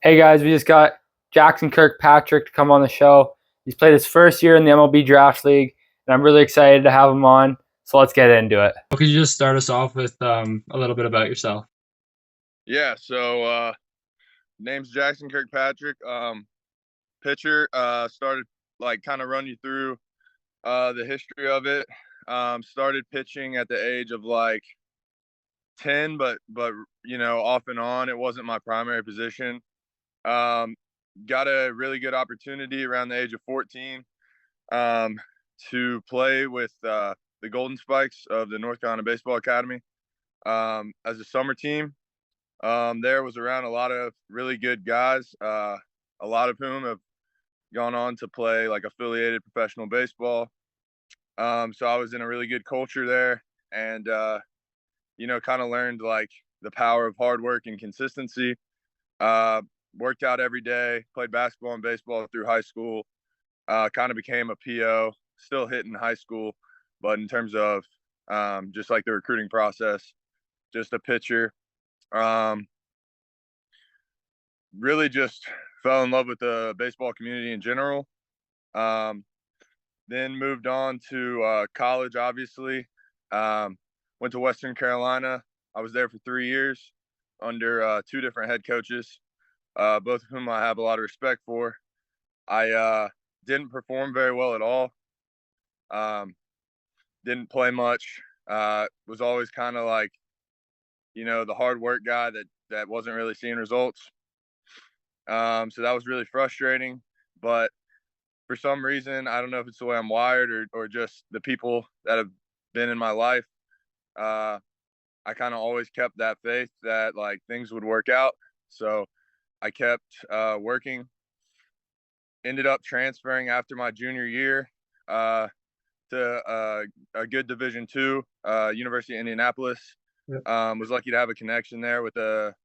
Hey guys, we just got Jackson Kirkpatrick to come on the show. He's played his first year in the MLB Draft League, and I'm really excited to have him on. So let's get into it. Could you just start us off with a little bit about yourself? Yeah, name's Jackson Kirkpatrick. Pitcher. Started like kind of run you through the history of it. Started pitching at the age of like 10, but off and on. It wasn't my primary position. Um, got a really good opportunity around the age of 14 um, to play with the Golden Spikes of the North Carolina Baseball Academy as a summer team. There was around a lot of really good guys, a lot of whom have gone on to play like affiliated professional baseball. So I was in a really good culture there, and kind of learned like the power of hard work and consistency. Uh, Worked out every day, played basketball and baseball through high school. Kind of became a PO, still hitting high school, but in terms of just like the recruiting process, just a pitcher. Um, really just fell in love with the baseball community in general. Um, then moved on to college, obviously. Went to Western Carolina. I was there for 3 years under two different head coaches, both of whom I have a lot of respect for. I didn't perform very well at all. Didn't play much. Was always kind of like, the hard work guy that wasn't really seeing results. So that was really frustrating. But for some reason, I don't know if it's the way I'm wired or just the people that have been in my life, uh, I kind of always kept that faith that like things would work out. So I kept working. Ended up transferring after my junior year to a good Division II, University of Indianapolis. Yep. Was lucky to have a connection there with a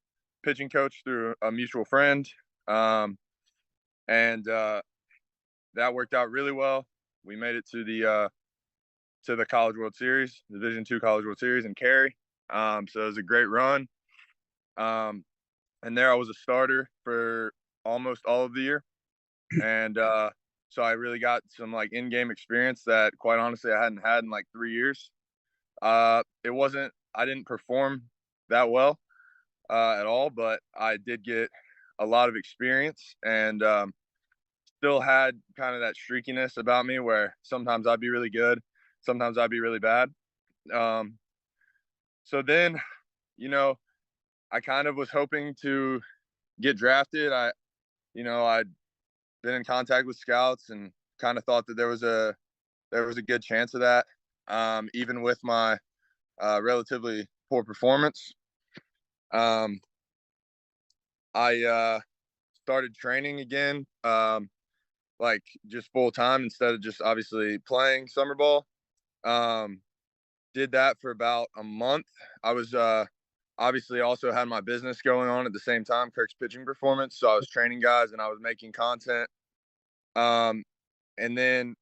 pitching coach through a mutual friend. And that worked out really well. We made it to the College World Series, Division II College World Series in Cary. So it was a great run. And there I was a starter for almost all of the year, and so I really got some like in-game experience that, quite honestly, I hadn't had in like 3 years. It wasn't. I didn't perform that well at all, but I did get a lot of experience and still had kind of that streakiness about me where sometimes I'd be really good, sometimes I'd be really bad. Um, so then, you know, I kind of was hoping to get drafted. I'd been in contact with scouts and kind of thought that there was a good chance of that, even with my relatively poor performance. Um, I started training again, like just full time instead of just obviously playing summer ball. Um, did that for about a month. I was obviously also had my business going on at the same time, Kirk's Pitching Performance. So I was training guys and I was making content. Um, and then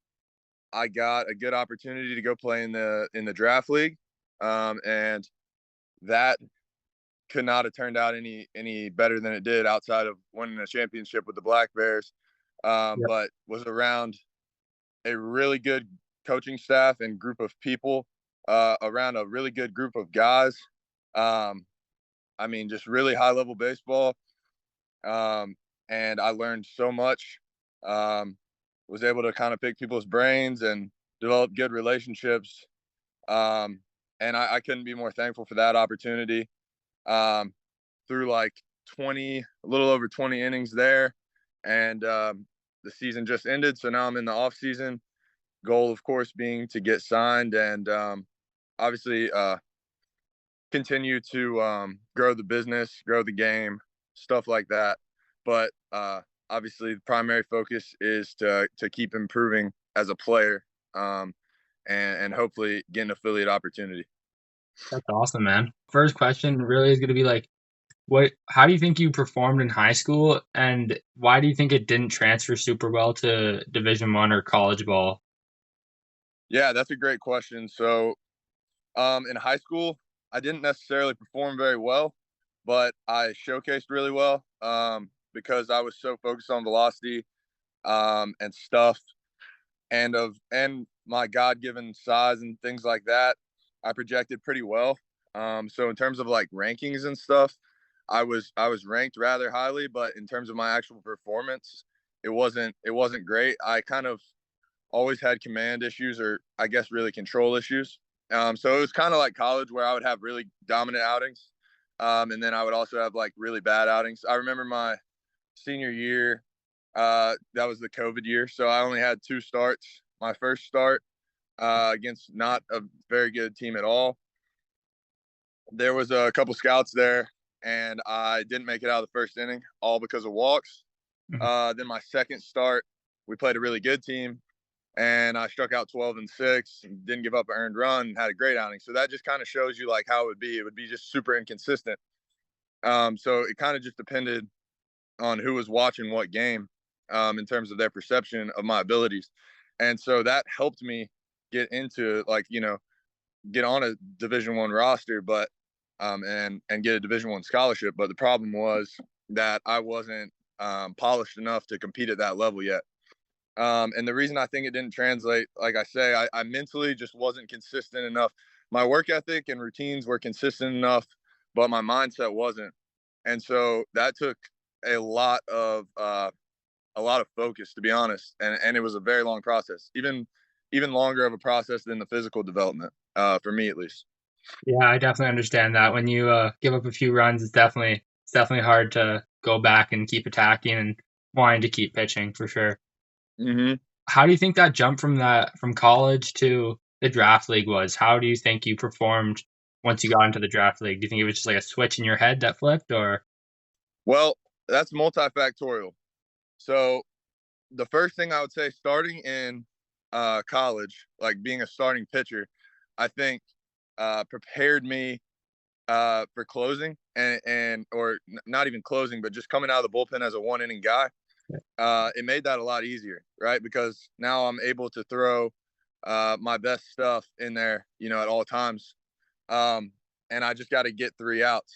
I got a good opportunity to go play in the draft league, and that could not have turned out any better than it did outside of winning a championship with the Black Bears. Yep. But was around a really good coaching staff and group of people, around a really good group of guys. Um, I mean, just really high level baseball. And I learned so much. Was able to kind of pick people's brains and develop good relationships. And I couldn't be more thankful for that opportunity. Through like a little over 20 innings there. And the season just ended. So now I'm in the off season. Goal, of course, being to get signed and obviously continue to grow the business, grow the game, stuff like that. But obviously, the primary focus is to keep improving as a player, and hopefully get an affiliate opportunity. That's awesome, man. First question really is going to be like, how do you think you performed in high school, and why do you think it didn't transfer super well to Division I or college ball? Yeah, that's a great question. So, in high school, I didn't necessarily perform very well, but I showcased really well. because I was so focused on velocity and stuff and my God-given size and things like that. I projected pretty well. So in terms of like rankings and stuff, I was ranked rather highly, but in terms of my actual performance, it wasn't great. I kind of always had command issues, or I guess really control issues. So it was kind of like college where I would have really dominant outings, and then I would also have like really bad outings. I remember my senior year, that was the COVID year, so I only had 2 starts. My first start against not a very good team at all. There was a couple scouts there, and I didn't make it out of the first inning, all because of walks. Then my second start, we played a really good team, and I struck out 12-6, and didn't give up an earned run, and had a great outing. So that just kind of shows you like how it would be. It would be just super inconsistent. So it kind of just depended on who was watching what game, in terms of their perception of my abilities. And so that helped me get into like, get on a Division I roster, but and get a Division I scholarship. But the problem was that I wasn't polished enough to compete at that level yet. And the reason I think it didn't translate, like I say, I mentally just wasn't consistent enough. My work ethic and routines were consistent enough, but my mindset wasn't. And so that took a lot of focus, to be honest. And it was a very long process, even longer of a process than the physical development, for me at least. Yeah, I definitely understand that. When you give up a few runs, it's definitely hard to go back and keep attacking and wanting to keep pitching for sure. Mm-hmm. How do you think that jump from college to the draft league was? How do you think you performed once you got into the draft league? Do you think it was just like a switch in your head that flipped, or? Well, that's multifactorial. So the first thing I would say, starting in college, like being a starting pitcher, I think prepared me for closing and or not even closing, but just coming out of the bullpen as a 1 inning guy. It made that a lot easier, right? Because now I'm able to throw my best stuff in there, at all times. And I just got to get 3 outs.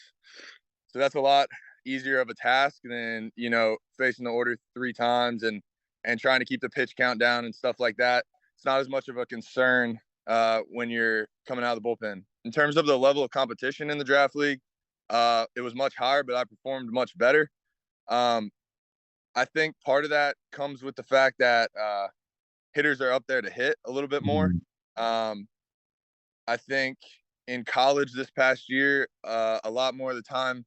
So that's a lot easier of a task than, facing the order 3 times and trying to keep the pitch count down and stuff like that. It's not as much of a concern when you're coming out of the bullpen. In terms of the level of competition in the draft league, it was much higher, but I performed much better. I think part of that comes with the fact that hitters are up there to hit a little bit more. I think in college this past year, a lot more of the time,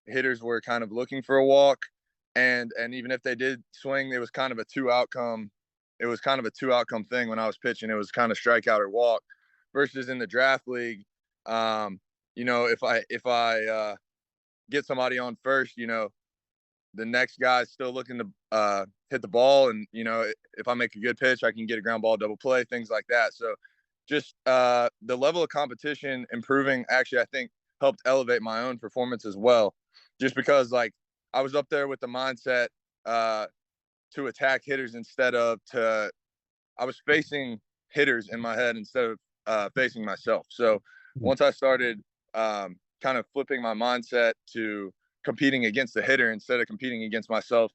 hitters were kind of looking for a walk, and even if they did swing, it was kind of a 2 outcome. It was kind of a 2 outcome thing when I was pitching. It was kind of strikeout or walk. Versus in the draft league, if I get somebody on first, the next guy's still looking to hit the ball, and if I make a good pitch, I can get a ground ball double play, things like that. So just the level of competition improving actually, I think, helped elevate my own performance as well, just because like I was up there with the mindset to attack hitters instead of I was facing hitters in my head instead of facing myself. So once I started kind of flipping my mindset to competing against the hitter instead of competing against myself,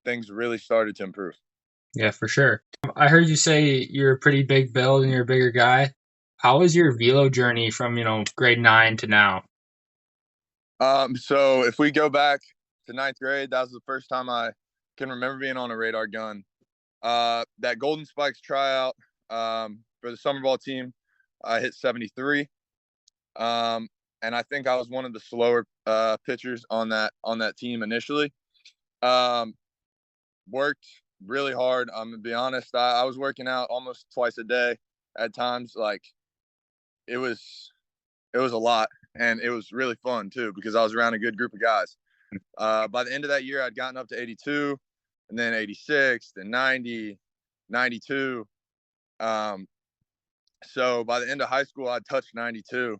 things really started to improve. Yeah, for sure. I heard you say you're a pretty big build and you're a bigger guy. How was your velo journey from, grade 9 to now? So if we go back to 9th grade, that was the first time I can remember being on a radar gun. That Golden Spikes tryout for the summer ball team, I hit 73. And I think I was one of the slower pitchers on that team initially. Worked really hard. I'm gonna be honest. I was working out almost twice a day at times. Like it was a lot, and it was really fun too because I was around a good group of guys. By the end of that year, I'd gotten up to 82, and then 86, then 90, 92. So by the end of high school, I'd touched 92,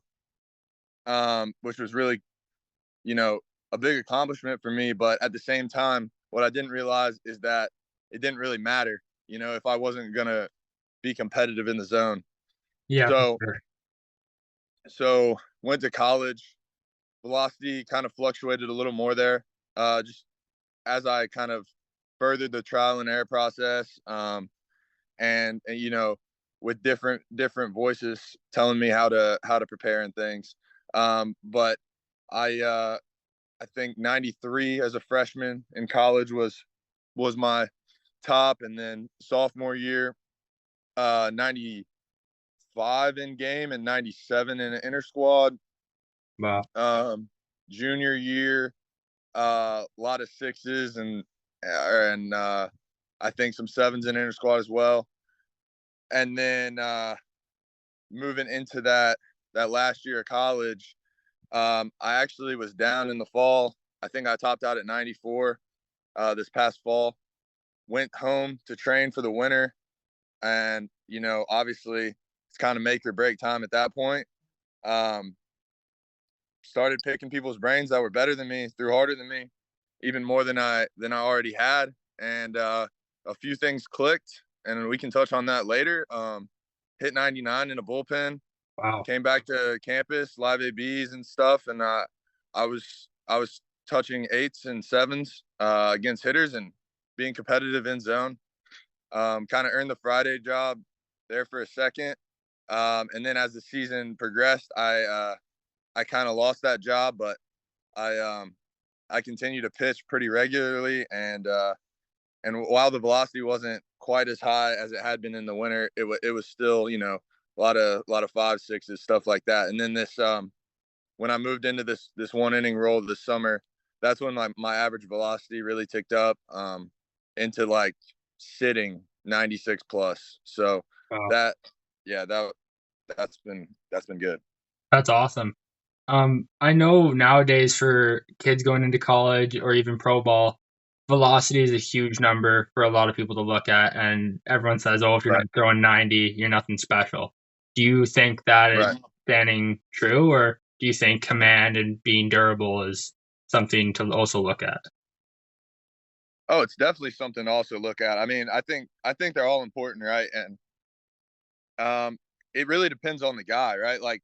which was really, a big accomplishment for me. But at the same time, what I didn't realize is that it didn't really matter, if I wasn't going to be competitive in the zone. Yeah, So, for sure. went to college. Velocity kind of fluctuated a little more there, just as I kind of furthered the trial and error process, and you know, with different voices telling me how to prepare and things. But I think 93 as a freshman in college was my top, and then sophomore year, 95 in game and 97 in an inter squad. Wow. Junior year, a lot of sixes and I think some sevens in inter squad as well. And then moving into that last year of college, I actually was down in the fall. I think I topped out at 94 this past fall. Went home to train for the winter, and you know, obviously, it's kind of make or break time at that point. Um, Started picking people's brains that were better than me, threw harder than me, even more than I already had, and a few things clicked, and we can touch on that later. Hit 99 in a bullpen, Wow. came back to campus, live ABs and stuff, and I was touching eights and sevens against hitters and being competitive in zone. Kind of earned the Friday job there for a second, and then as the season progressed, I kind of lost that job, but I continued to pitch pretty regularly, and while the velocity wasn't quite as high as it had been in the winter, it was still, you know, a lot of five sixes, stuff like that. And then this when I moved into this one inning role this summer, that's when my average velocity really ticked up into like sitting 96 plus. So Wow. that yeah that's been good. That's awesome. I know nowadays for kids going into college or even pro ball, velocity is a huge number for a lot of people to look at, and everyone says, "Oh, if you're Right. not throwing 90, you're nothing special." Do you think that is Right. standing true, or do you think command and being durable is something to also look at? Oh, it's definitely something to also look at. I mean, I think they're all important, right? And it really depends on the guy, right? Like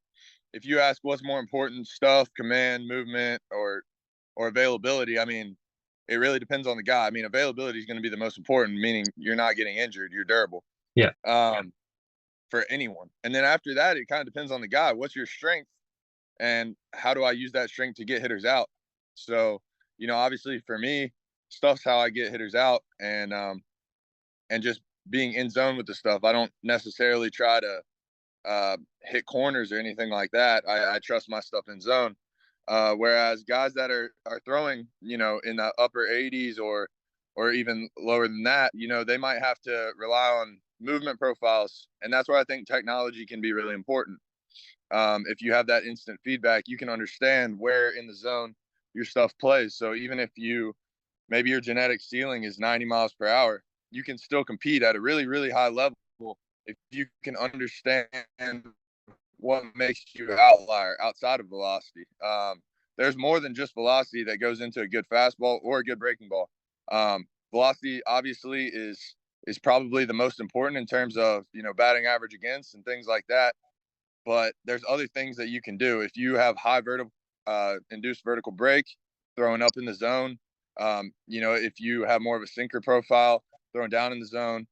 if you ask what's more important, stuff, command, movement, or availability, I mean, it really depends on the guy. I mean, availability is going to be the most important, meaning you're not getting injured, you're durable. Yeah. For anyone. And then after that, it kind of depends on the guy. What's your strength, and how do I use that strength to get hitters out? So, you know, obviously for me, stuff's how I get hitters out, and just being in zone with the stuff. I don't necessarily try to hit corners or anything like that. I trust my stuff in zone. Whereas guys that are throwing, you know, in the upper 80s or even lower than that, you know, they might have to rely on movement profiles, and that's where I think technology can be really important. If you have that instant feedback, you can understand where in the zone your stuff plays. So even if maybe your genetic ceiling is 90 miles per hour, you can still compete at a really, really high level if you can understand what makes you an outlier outside of velocity. There's more than just velocity that goes into a good fastball or a good breaking ball. Velocity obviously is probably the most important in terms of, you know, batting average against and things like that. But there's other things that you can do if you have high vertical induced vertical break, throwing up in the zone. You know, if you have more of a sinker profile, throwing down in the zone.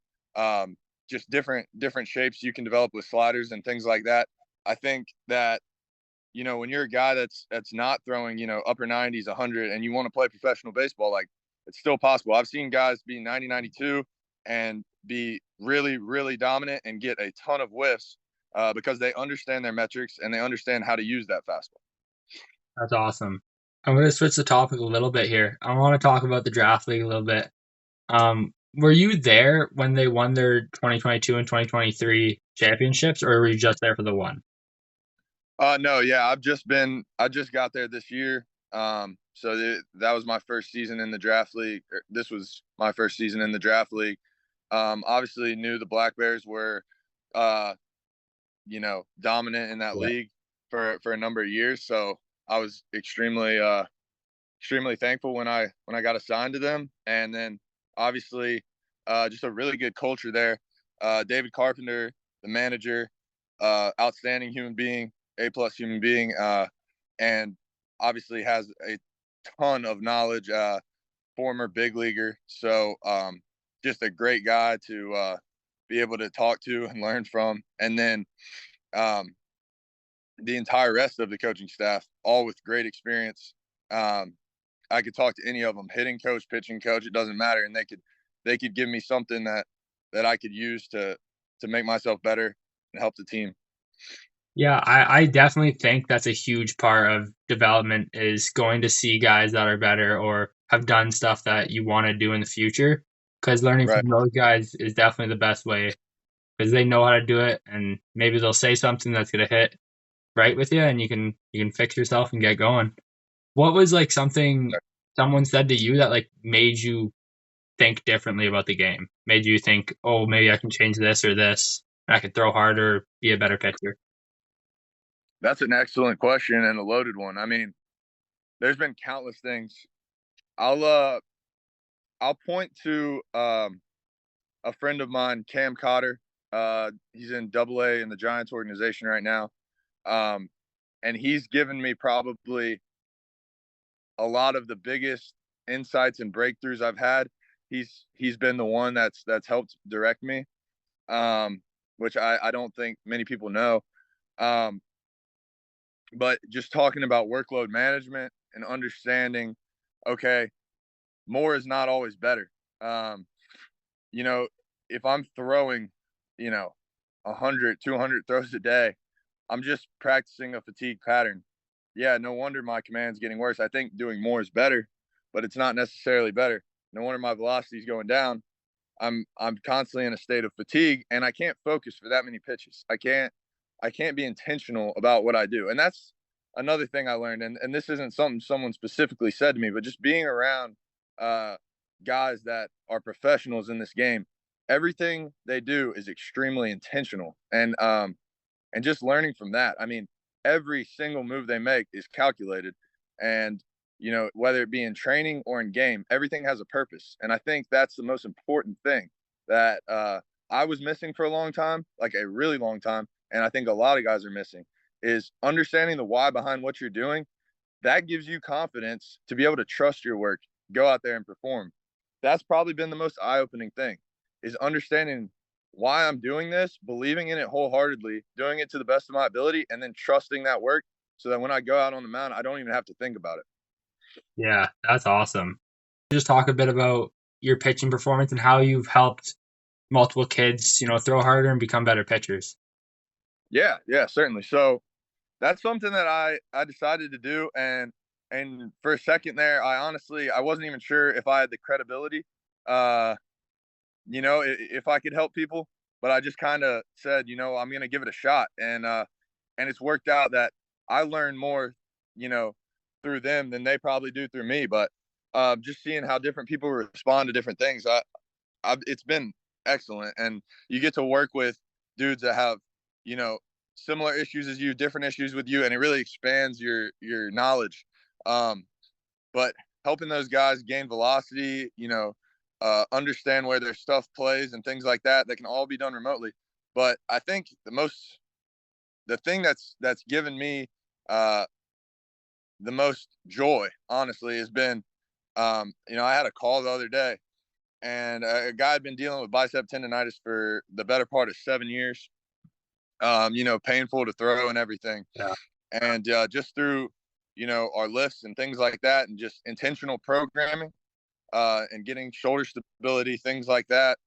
Just different shapes you can develop with sliders and things like that. I think that, you know, when you're a guy that's not throwing, you know, upper 90s, 100, and you want to play professional baseball, like it's still possible. I've seen guys be 90, 92 and be really, really dominant and get a ton of whiffs because they understand their metrics and they understand how to use that fastball. That's awesome. I'm going to switch the topic a little bit here. I want to talk about the draft league a little bit. Were you there when they won their 2022 and 2023 championships, or were you just there for the one? No, yeah, I just got there this year. So that was my first season in the draft league. This was my first season in the draft league. Obviously knew the Black Bears were, uh, you know, dominant in that Yeah. league for a number of years. So I was extremely thankful when I got assigned to them. And then obviously, just a really good culture there. David Carpenter, the manager, outstanding human being, A+ human being, and obviously has a ton of knowledge former big leaguer. So just a great guy to be able to talk to and learn from. And then the entire rest of the coaching staff, all with great experience. I could talk to any of them, hitting coach, pitching coach, it doesn't matter. And they could give me something that I could use to make myself better and help the team. Yeah, I definitely think that's a huge part of development is going to see guys that are better or have done stuff that you want to do in the future. Because learning Right. from those guys is definitely the best way because they know how to do it, and maybe they'll say something that's gonna hit right with you, and you can fix yourself and get going. What was like something someone said to you that like made you think differently about the game? Made you think, oh, maybe I can change this or this. I could throw harder, be a better pitcher. That's an excellent question and a loaded one. I mean, there's been countless things. I'll point to a friend of mine, Cam Cotter. He's in AA in the Giants organization right now. And he's given me probably a lot of the biggest insights and breakthroughs I've had. He's been the one that's helped direct me, which I don't think many people know. But just talking about workload management and understanding, okay, more is not always better. You know, if I'm throwing, 100, 200 throws a day, I'm just practicing a fatigue pattern. Yeah, no wonder my command's getting worse. I think doing more is better, but it's not necessarily better. No wonder my velocity is going down. I'm constantly in a state of fatigue, and I can't focus for that many pitches. I can't be intentional about what I do. And that's another thing I learned. And this isn't something someone specifically said to me, but just being around guys that are professionals in this game, everything they do is extremely intentional. And just learning from that. I mean, every single move they make is calculated. And, whether it be in training or in game, everything has a purpose. And I think that's the most important thing that I was missing for a long time, like a really long time. And I think a lot of guys are missing is understanding the why behind what you're doing. That gives you confidence to be able to trust your work, go out there and perform. That's probably been the most eye-opening thing is understanding why I'm doing this, believing in it wholeheartedly, doing it to the best of my ability, and then trusting that work so that when I go out on the mound, I don't even have to think about it. Yeah, that's awesome. Just talk a bit about your pitching performance and how you've helped multiple kids, throw harder and become better pitchers. Yeah, certainly. So that's something that I decided to do, and for a second there, I wasn't even sure if I had the credibility, if I could help people, but I just kind of said, I'm gonna give it a shot, and it's worked out that I learn more, through them than they probably do through me. But just seeing how different people respond to different things, it's been excellent, and you get to work with dudes that have, you know, similar issues as you, different issues with you, and it really expands your knowledge. But helping those guys gain velocity, understand where their stuff plays and things like that, that can all be done remotely. But I think the thing that's given me the most joy, honestly, has been, I had a call the other day, and a guy had been dealing with bicep tendonitis for the better part of 7 years. Painful to throw and everything. Yeah. And just through, our lifts and things like that, and just intentional programming, and getting shoulder stability, things like that,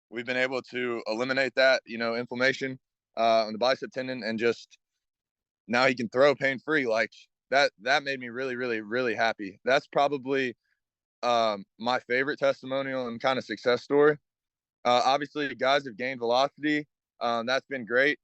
we've been able to eliminate that, inflammation on the bicep tendon, and just now he can throw pain free. Like that made me really, really, really happy. That's probably my favorite testimonial and kind of success story. Obviously, the guys have gained velocity. That's been great.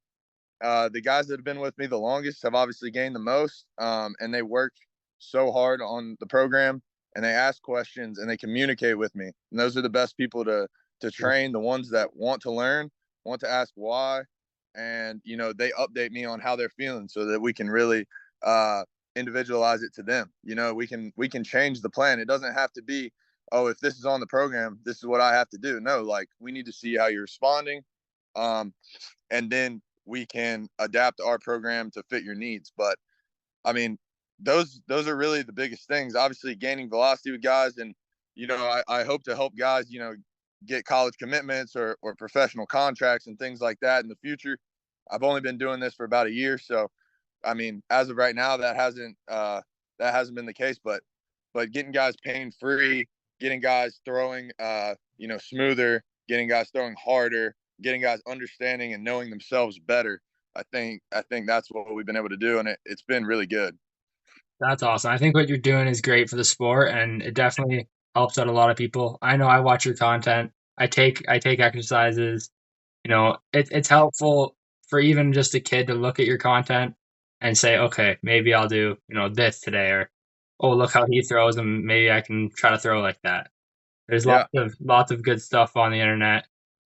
The guys that have been with me the longest have obviously gained the most, and they work so hard on the program, and they ask questions, and they communicate with me. And those are the best people to train, the ones that want to learn, want to ask why, and they update me on how they're feeling so that we can really individualize it to them. We can change the plan. It doesn't have to be, oh, if this is on the program, this is what I have to do. No, like we need to see how you're responding, and then we can adapt our program to fit your needs. But I mean, those are really the biggest things. Obviously, gaining velocity with guys, and I hope to help guys, get college commitments or professional contracts and things like that in the future. I've only been doing this for about a year, so I mean, as of right now, that hasn't been the case. But getting guys pain free, getting guys throwing smoother, getting guys throwing harder, getting guys understanding and knowing themselves better. I think that's what we've been able to do, and it's been really good. That's awesome. I think what you're doing is great for the sport, and it definitely helps out a lot of people. I know I watch your content. I take exercises. It's helpful for even just a kid to look at your content and say, okay, maybe I'll do this today, or oh, look how he throws, and maybe I can try to throw like that. There's Yeah. lots of good stuff on the internet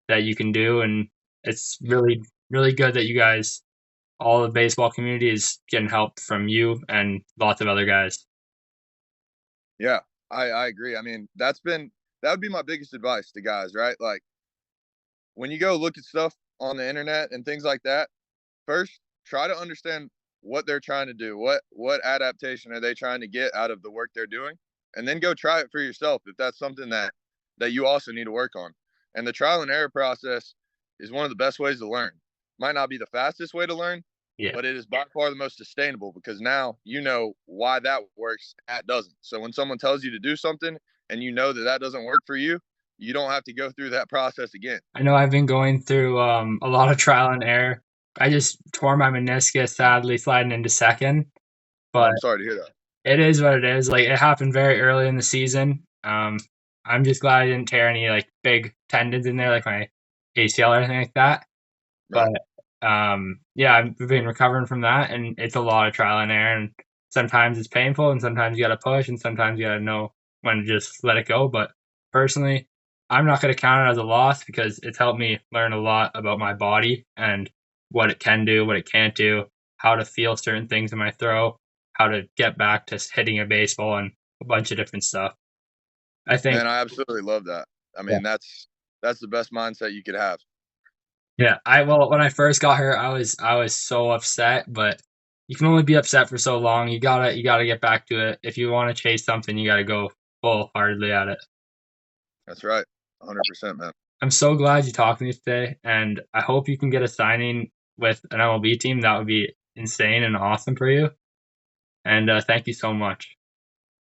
that you can do, and it's really really good that you guys, all the baseball community, is getting help from you and lots of other guys. Yeah, I agree. I mean, that would be my biggest advice to guys, right? Like, when you go look at stuff on the internet and things like that, first try to understand what they're trying to do. What adaptation are they trying to get out of the work they're doing? And then go try it for yourself if that's something that you also need to work on. And the trial and error process is one of the best ways to learn. Might not be the fastest way to learn, Yeah. but it is by far the most sustainable, because now you know why that works, that doesn't. So when someone tells you to do something and you know that doesn't work for you, you don't have to go through that process again. I know I've been going through a lot of trial and error. I just tore my meniscus, sadly, sliding into second, but I'm sorry to hear that. it is what it is. Like, it happened very early in the season. I'm just glad I didn't tear any like big tendons in there, like my ACL or anything like that. Right. But yeah, I've been recovering from that, and it's a lot of trial and error. And sometimes it's painful, and sometimes you got to push, and sometimes you got to know when to just let it go. But personally, I'm not going to count it as a loss, because it's helped me learn a lot about my body and what it can do, what it can't do, how to feel certain things in my throw, how to get back to hitting a baseball, and a bunch of different stuff. I think, Man, I absolutely love that. I mean, that's the best mindset you could have. yeah, when I first got hurt, I was so upset, but you can only be upset for so long. You gotta get back to it. If you want to chase something, you gotta go full heartedly at it. That's right. 100%, man. I'm so glad you talked to me today, and I hope you can get a signing with an MLB team. That would be insane and awesome for you. And thank you so much.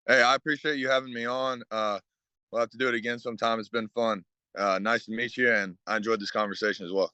Hey, I appreciate you having me on. We'll have to do it again sometime. It's been fun. Nice to meet you, and I enjoyed this conversation as well.